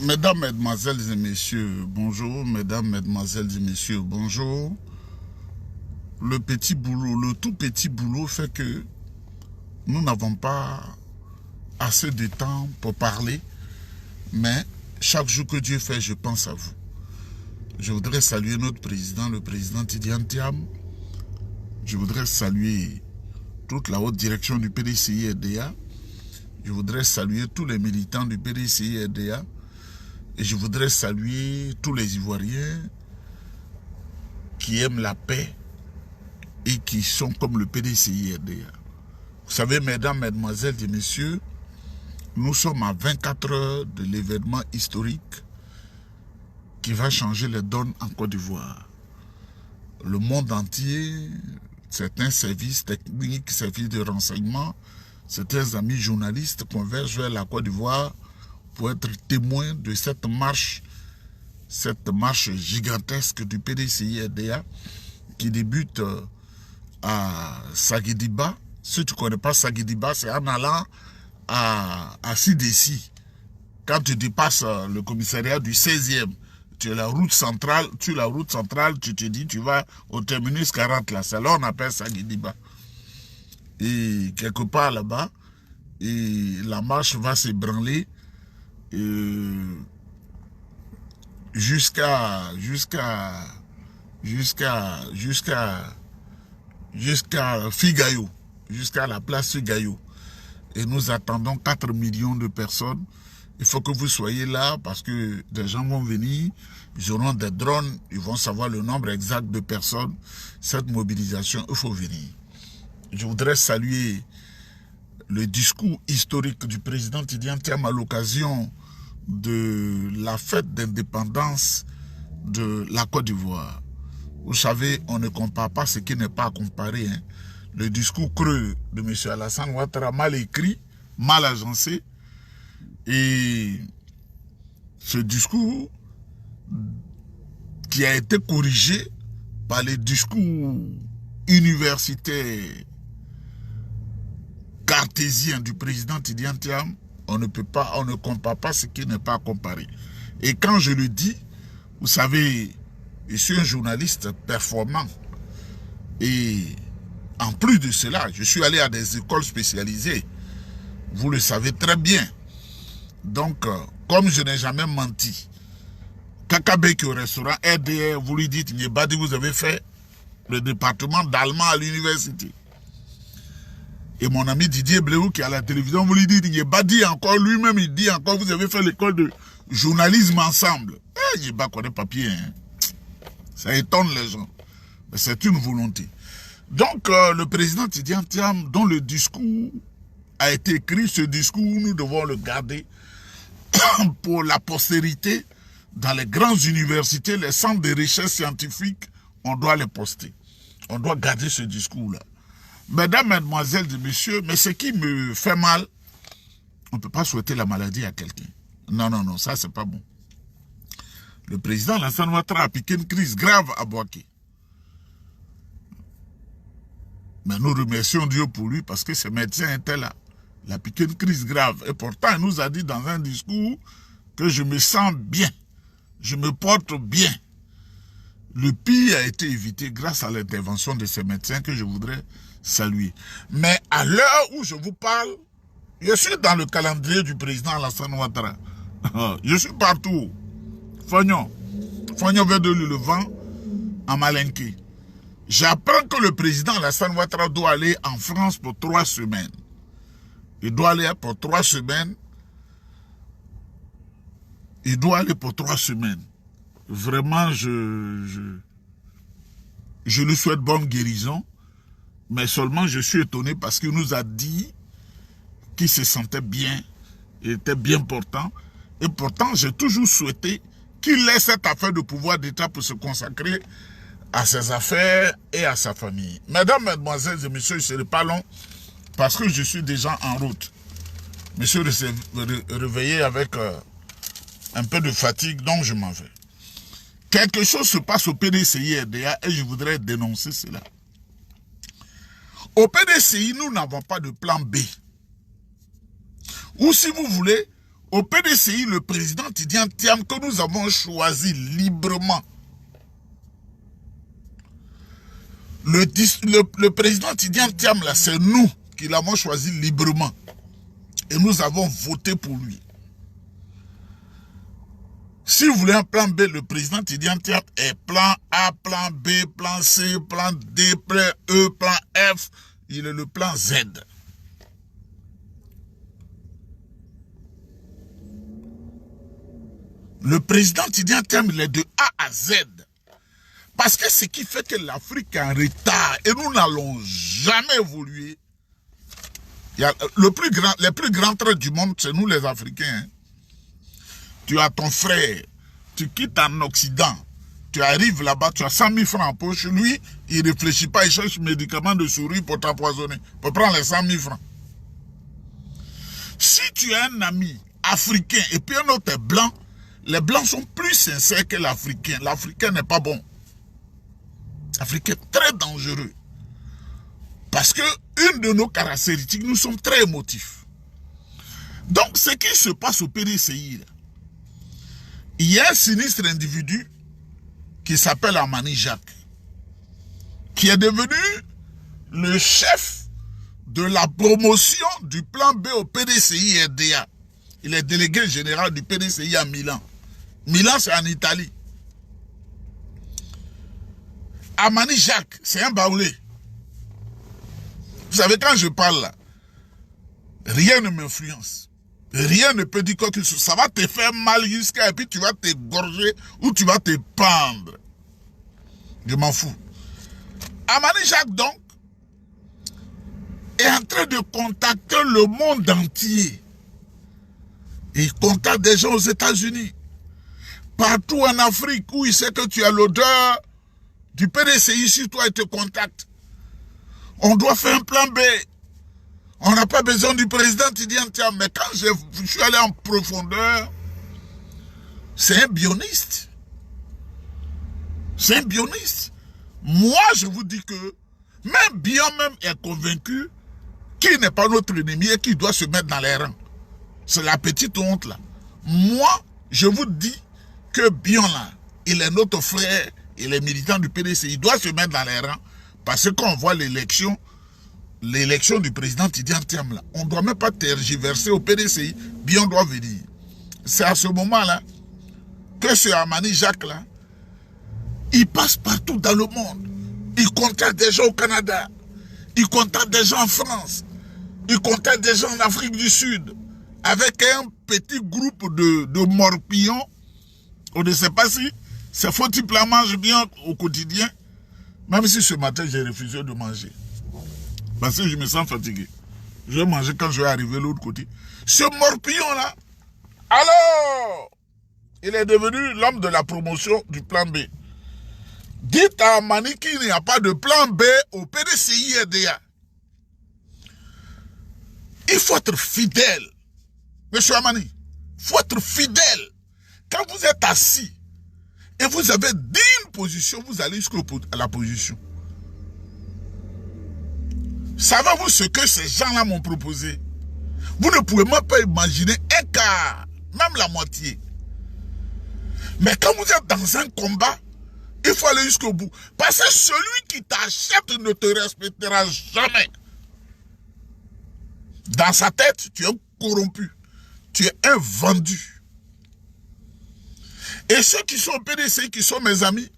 Mesdames, Mesdemoiselles et Messieurs, bonjour. Mesdames, Mesdemoiselles et Messieurs, bonjour. Le petit boulot, le tout petit boulot fait que nous n'avons pas assez de temps pour parler, mais chaque jour que Dieu fait, je pense à vous. Je voudrais saluer notre président, le président Tidiane Thiam. Je voudrais saluer toute la haute direction du PDCI-RDA. Je voudrais saluer tous les militants du PDCI-RDA. Et je voudrais saluer tous les Ivoiriens qui aiment la paix et qui sont comme le PDCI-RDA. Vous savez, mesdames, mesdemoiselles et messieurs, nous sommes à 24 heures de l'événement historique qui va changer les donnes en Côte d'Ivoire. Le monde entier, certains services techniques, services de renseignement, certains amis journalistes convergent vers la Côte d'Ivoire pour être témoins de cette marche gigantesque du PDCI-RDA qui débute à Saguédiba. Si tu ne connais pas Saguédiba, c'est en allant à Sidessi. Quand tu dépasses le commissariat du 16e, tu as la route centrale, tu te dis, tu vas au terminus 40 là, c'est là on appelle Saguédiba. Et quelque part là-bas, et la marche va s'ébranler jusqu'à Figayo, jusqu'à la place Figayo. Et nous attendons 4 millions de personnes. Il faut que vous soyez là parce que des gens vont venir, ils auront des drones, ils vont savoir le nombre exact de personnes. Cette mobilisation, il faut venir. Je voudrais saluer le discours historique du président Tidiane Thiam à l'occasion de la fête d'indépendance de la Côte d'Ivoire. Vous savez, on ne compare pas ce qui n'est pas à comparer. Hein. Le discours creux de M. Alassane Ouattara, mal écrit, mal agencé. Et ce discours qui a été corrigé par les discours universitaires cartésien du président Tidiane Thiam, on ne compare pas ce qui n'est pas à comparer. Et quand je le dis, vous savez, je suis un journaliste performant. Et en plus de cela, je suis allé à des écoles spécialisées. Vous le savez très bien. Donc, comme je n'ai jamais menti, Kakabeki au restaurant RDR, vous lui dites, Nyebadi, vous avez fait le département d'allemand à l'université. Et mon ami Didier Bléou qui est à la télévision, vous lui dites, il n'est pas dit encore, lui-même il dit encore, vous avez fait l'école de journalisme ensemble. Il n'est pas connaît papier. Hein. Ça étonne les gens. Mais c'est une volonté. Donc, le président Tidiane Thiam, dont le discours a été écrit, ce discours, nous devons le garder pour la postérité. Dans les grandes universités, les centres de recherche scientifique, on doit les poster. On doit garder ce discours-là. Mesdames, Mesdemoiselles et Messieurs, mais ce qui me fait mal, on ne peut pas souhaiter la maladie à quelqu'un. Non, non, non, ça c'est pas bon. Le président Alassane Ouattara a piqué une crise grave à Bouaké. Mais nous remercions Dieu pour lui parce que ses médecins étaient là. Il a piqué une crise grave. Et pourtant, il nous a dit dans un discours que je me sens bien. Je me porte bien. Le pire a été évité grâce à l'intervention de ces médecins que je voudrais saluer. Mais à l'heure où je vous parle, je suis dans le calendrier du président Alassane Ouattara. Je suis partout. Fognon vient de le vent en Malinké. J'apprends que le président Alassane Ouattara doit aller en France pour 3 semaines. Il doit aller pour 3 semaines. Il doit aller pour 3 semaines. Vraiment, je lui souhaite bonne guérison. Mais seulement je suis étonné parce qu'il nous a dit qu'il se sentait bien. Il était bien portant. Et pourtant, j'ai toujours souhaité qu'il ait cette affaire de pouvoir d'État pour se consacrer à ses affaires et à sa famille. Mesdames, Mesdemoiselles et Messieurs, je ne serai pas long parce que je suis déjà en route. Monsieur s'est réveillé avec un peu de fatigue, donc je m'en vais. Quelque chose se passe au PDCI-RDA et je voudrais dénoncer cela. Au PDCI, nous n'avons pas de plan B. Ou si vous voulez, Au PDCI, le président Tidjane Thiam, que nous avons choisi librement, le président Tidjane Thiam, là, c'est nous qui l'avons choisi librement. Et nous avons voté pour lui. Si vous voulez un plan B, le président Tidjane Thiam est plan A, plan B, plan C, plan D, plan E, plan F. Il est le plan Z. Le président Tidjane Thiam, il est de A à Z. Parce que ce qui fait que l'Afrique est en retard et nous n'allons jamais évoluer. Il y a les plus grands traits du monde, c'est nous les Africains. Hein. Tu as ton frère, tu quittes en Occident, tu arrives là-bas, tu as 100 000 francs en poche. Lui, il ne réfléchit pas, il cherche médicaments de souris pour t'empoisonner, pour prendre les 100 000 francs. Si tu as un ami africain et puis un autre est blanc, les blancs sont plus sincères que l'Africain. L'Africain n'est pas bon. L'Africain est très dangereux. Parce que une de nos caractéristiques, nous sommes très émotifs. Donc, ce qui se passe au PDCI, là, il y a un sinistre individu qui s'appelle Amani Jacques, qui est devenu le chef de la promotion du plan B au PDCI RDA. Il est délégué général du PDCI à Milan. Milan, c'est en Italie. Amani Jacques, c'est un baoulé. Vous savez, quand je parle là, rien ne m'influence. Rien ne peut dire quoi que ce soit. Ça va te faire mal jusqu'à et puis tu vas t'égorger ou tu vas te pendre. Je m'en fous. Amani Jacques, donc, est en train de contacter le monde entier. Il contacte des gens aux États-Unis. Partout en Afrique où il sait que tu as l'odeur du PDCI sur toi, il te contacte. On doit faire un plan B. On n'a pas besoin du président Tidjane Thiam. Mais quand je suis allé en profondeur, c'est un bioniste. C'est un bioniste. Moi, je vous dis que même Bion même est convaincu qu'il n'est pas notre ennemi et qu'il doit se mettre dans les rangs. C'est la petite honte là. Moi, je vous dis que Bion là, il est notre frère, il est militant du PDC. Il doit se mettre dans les rangs parce qu'on voit l'élection du président Tidjane Thiam là. On ne doit même pas tergiverser au PDCI. Bion doit venir. C'est à ce moment-là que ce Amani Jacques là, il passe partout dans le monde. Il contacte des gens au Canada. Il contacte des gens en France. Il contacte des gens en Afrique du Sud. Avec un petit groupe de morpions. On ne sait pas si ces faux types-là mangent bien au quotidien. Même si ce matin, j'ai refusé de manger. Parce que je me sens fatigué. Je vais manger quand je vais arriver de l'autre côté. Ce morpion-là, alors, il est devenu l'homme de la promotion du plan B. Dites à Amani qu'il n'y a pas de plan B au PDCI RDA. Il faut être fidèle. Monsieur Amani, il faut être fidèle. Quand vous êtes assis et vous avez dit une position, vous allez jusqu'à la position. Savez-vous ce que ces gens-là m'ont proposé? Vous ne pouvez même pas imaginer un quart, même la moitié. Mais quand vous êtes dans un combat, il faut aller jusqu'au bout. Parce que celui qui t'achète ne te respectera jamais. Dans sa tête, tu es corrompu. Tu es un vendu. Et ceux qui sont au PDC, qui sont mes amis,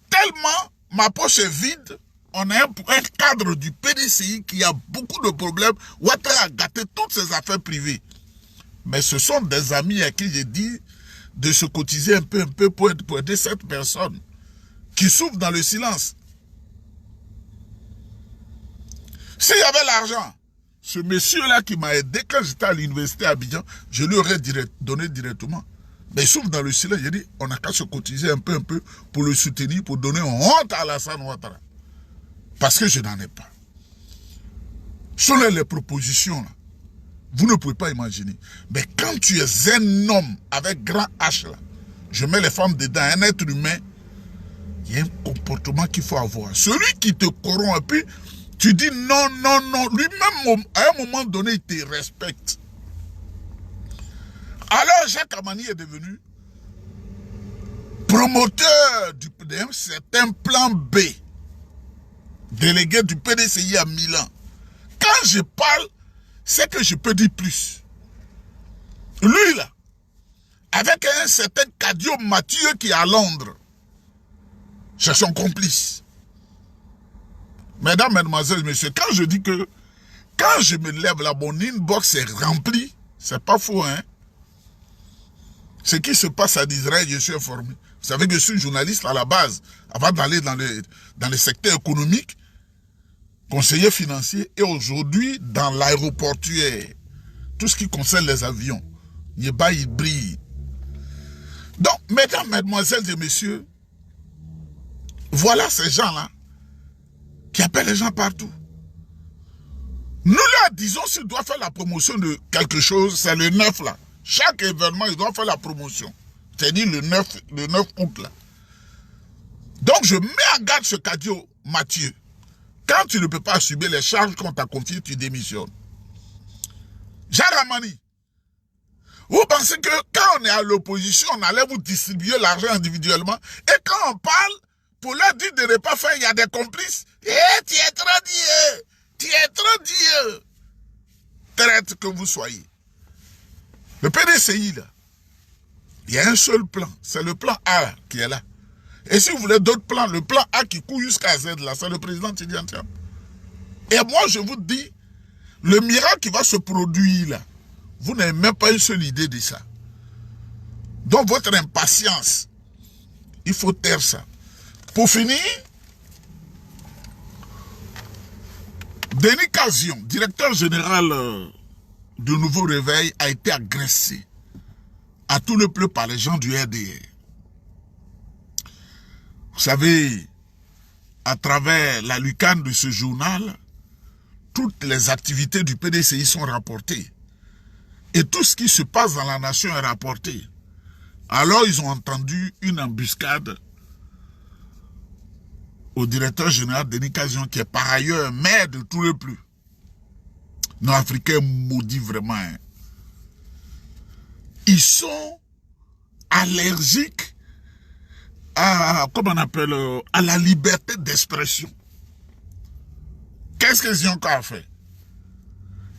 tellement ma poche est vide, on a un cadre du PDCI qui a beaucoup de problèmes. Ouattara a gâté toutes ses affaires privées. Mais ce sont des amis à qui j'ai dit de se cotiser un peu pour aider cette personne qui souffre dans le silence. S'il y avait l'argent, ce monsieur-là qui m'a aidé quand j'étais à l'université à Abidjan, je lui aurais donné directement. Mais il souffre dans le silence. J'ai dit, on n'a qu'à se cotiser un peu pour le soutenir, pour donner honte à Alassane Ouattara. Parce que je n'en ai pas. Ce sont les propositions là. Vous ne pouvez pas imaginer. Mais quand tu es un homme avec grand H là, je mets les femmes dedans, un être humain, il y a un comportement qu'il faut avoir. Celui qui te corrompt, et puis tu dis non, non, non. Lui-même, à un moment donné, il te respecte. Alors Jacques Amani est devenu promoteur du PDM, c'est un plan B, délégué du PDCI à Milan. Quand je parle, c'est que je peux dire plus. Lui là, avec un certain Cadio Mathieu qui est à Londres, c'est son complice. Mesdames, mesdemoiselles, messieurs, quand je dis que quand je me lève là, mon inbox est rempli, c'est pas faux, hein. Ce qui se passe en Israël, je suis informé. Vous savez que je suis journaliste à la base, avant d'aller dans le secteur économique, conseiller financier, et aujourd'hui dans l'aéroportuaire, tout ce qui concerne les avions. Il brille. Donc, mesdames, mesdemoiselles et messieurs, voilà ces gens-là qui appellent les gens partout. Nous leur disons s'ils doivent faire la promotion de quelque chose, c'est le 9 là. Chaque événement, ils doivent faire la promotion. C'est-à-dire le 9 août là. Donc je mets en garde ce Cadio Mathieu. Quand tu ne peux pas assumer les charges qu'on t'a confiées, tu démissionnes. Jacques Amani, vous pensez que quand on est à l'opposition, on allait vous distribuer l'argent individuellement, et quand on parle, pour leur dire de ne pas faire, il y a des complices. Eh, tu es trop Dieu! Tu es trop Dieu! Traite que vous soyez. Le PDCI, là, il y a un seul plan. C'est le plan A là, qui est là. Et si vous voulez d'autres plans, le plan A qui court jusqu'à Z, là, c'est le président Tidjane Thiam. Et moi, je vous dis, le miracle qui va se produire, là, vous n'avez même pas une seule idée de ça. Donc, votre impatience, il faut taire ça. Pour finir, Denis Cazion, directeur général du Nouveau Réveil, a été agressé à tout le peuple par les gens du RDR. Vous savez, à travers la lucane de ce journal, toutes les activités du PDCI sont rapportées. Et tout ce qui se passe dans la nation est rapporté. Alors, ils ont entendu une embuscade au directeur général Denis Cazion, qui est par ailleurs maire de tout le plus. Nos Africains maudits vraiment. Hein. Ils sont allergiques à, comment on appelle, à la liberté d'expression. Qu'est-ce que Zionka a fait?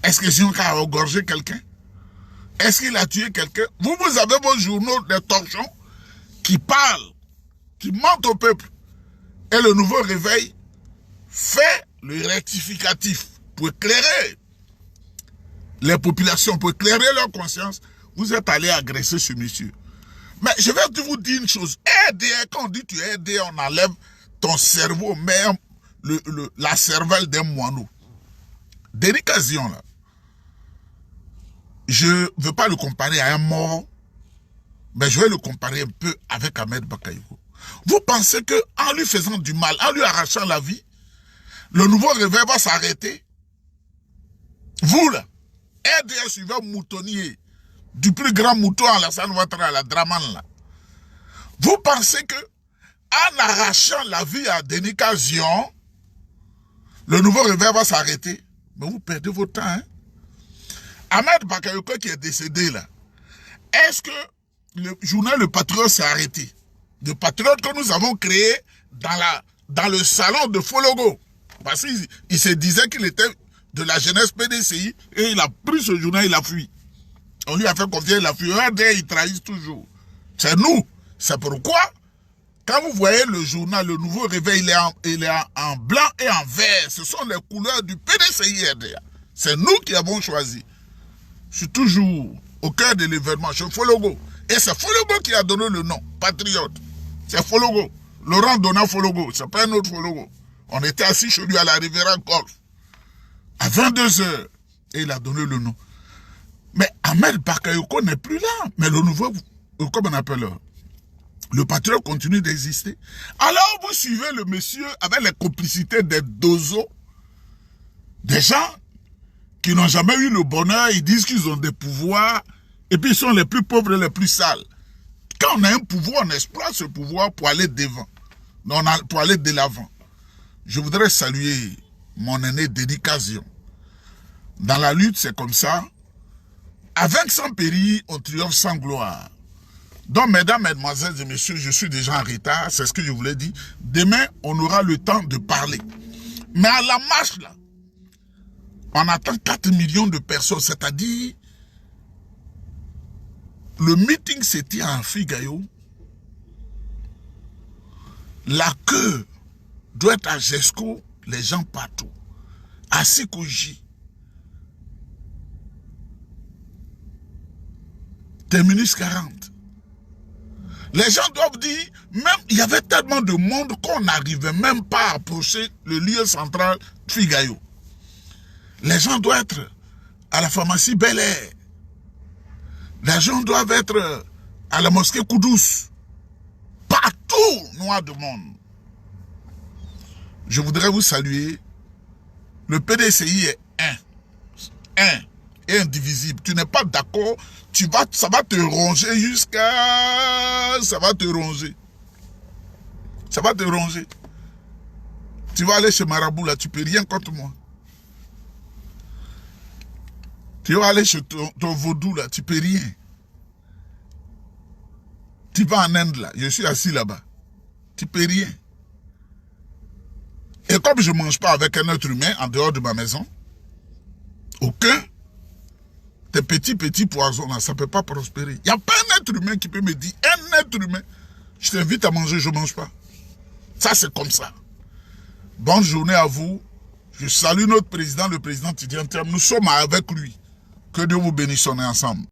Est-ce que Zionka a regorgé quelqu'un? Est-ce qu'il a tué quelqu'un? Vous avez vos journaux de torchons qui parlent, qui mentent au peuple. Et le Nouveau Réveil fait le rectificatif pour éclairer les populations, pour éclairer leur conscience. Vous êtes allé agresser ce monsieur. Mais je vais vous dire une chose. RDR, quand on dit tu es RDR, on enlève ton cerveau, même la cervelle d'un moineau. Denis Cazion, là, je ne veux pas le comparer à un mort, mais je vais le comparer un peu avec Ahmed Bakayoko. Vous pensez qu'en lui faisant du mal, en lui arrachant la vie, le Nouveau Réveil va s'arrêter? Vous, là, RDR suivant moutonnier, du plus grand mouton à la Ouattara, à la Draman, là. Vous pensez que en arrachant la vie à Denis Cazion, le Nouveau Réveil va s'arrêter? Mais vous perdez votre temps, hein? Ahmed Bakayoko qui est décédé, là, est-ce que le journal Le Patriote s'est arrêté? Le Patriote que nous avons créé dans le salon de Fologo. Parce qu'il se disait qu'il était de la jeunesse PDCI et il a pris ce journal, il a fui. On lui a fait confiance, il a fui. Regardez, il trahit toujours. C'est nous. C'est pourquoi, quand vous voyez le journal, le Nouveau Réveil, il est en blanc et en vert. Ce sont les couleurs du PDCI RDA. C'est nous qui avons choisi. Je suis toujours au cœur de l'événement, chez Fologo. Et c'est Fologo qui a donné le nom, Patriote. C'est Fologo. Laurent donna Fologo, c'est pas un autre Fologo. On était assis chez lui à la Riviera Golf. À 22 h, et il a donné le nom. Mais Ahmed Bakayoko n'est plus là. Mais le nouveau, comment on appelle, le Patriote continue d'exister. Alors vous suivez le monsieur avec les complicités des dozos, des gens qui n'ont jamais eu le bonheur, ils disent qu'ils ont des pouvoirs, et puis ils sont les plus pauvres et les plus sales. Quand on a un pouvoir, on exploite ce pouvoir pour aller devant, pour aller de l'avant. Je voudrais saluer mon aîné Denis Cazion. Dans la lutte, c'est comme ça. À Vincent Péry, on triomphe sans gloire. Donc, mesdames, mesdemoiselles et messieurs, je suis déjà en retard, c'est ce que je voulais dire. Demain, on aura le temps de parler. Mais à la marche, là, on attend 4 millions de personnes, c'est-à-dire, le meeting se tient à Figayo. La queue doit être à Gesco, les gens partout. À Sikoji. Terminus 40. Les gens doivent dire, même il y avait tellement de monde qu'on n'arrivait même pas à approcher le lieu central Figayo. Les gens doivent être à la pharmacie Bel Air. Les gens doivent être à la mosquée Koudous. Partout, noir de monde. Je voudrais vous saluer. Le PDCI est un et indivisible. Tu n'es pas d'accord, ça va te ronger jusqu'à... Ça va te ronger. Ça va te ronger. Tu vas aller chez Marabout, là, tu peux rien contre moi. Tu vas aller chez ton vaudou, là, tu peux rien. Tu vas en Inde, là, je suis assis là-bas. Tu peux rien. Et comme je ne mange pas avec un être humain en dehors de ma maison, aucun, tes petits poisons là, ça ne peut pas prospérer. Il n'y a pas un être humain qui peut me dire, un être humain, je t'invite à manger, je ne mange pas. Ça, c'est comme ça. Bonne journée à vous. Je salue notre président, le président Tidjane Thiam. Nous sommes avec lui. Que Dieu vous bénisse, on est ensemble.